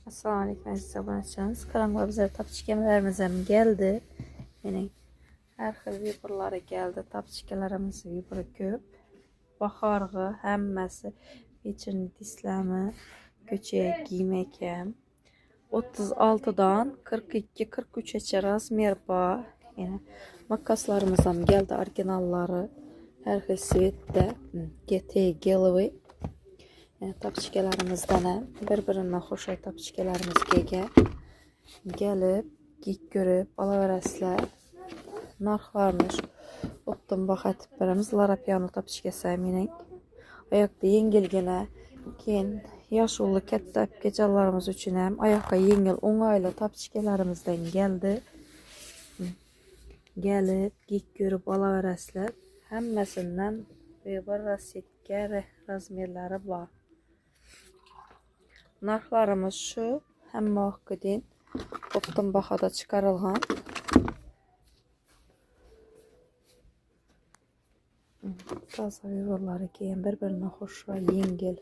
Assalamu alaikum aziz abunəçiniz. Karanlar bizə tapçıkəmələrimiz geldi. Yəni hər xil viburları geldi. Tapçıkələrimiz viburu köp. Baxarğı həmməsi içini disləmi köçəyə giyməkəm. 36'dan 42-43'e razmer var. Yəni makaslarımızdan geldi orijinalları. Hər xil svetdə GT Gelovi. Yəni tapçıkələrimizdən bir-birindən xoşay tapçıkələrimiz gəlib, giyik görüb, alaverəslər. Narxlarmış. Optum bax ətiblərimiz Lara Piano tapçıkəsi əminək. Ayaqda yengilgənə, keyin yaşullu kətdə gecələrimiz üçün həm ayaqqa yengil, onaylı tapçıkələrimizdən gəldi. Gəlib, giyik görüb, alaverəslər. Həmməsindən bir rasetkə razmerləri var. Narxlarımız şu, həmmə haqqıdin optum baxada çıxarılğan. Taza vivorları giyən bir-birinə xoşra, yengil.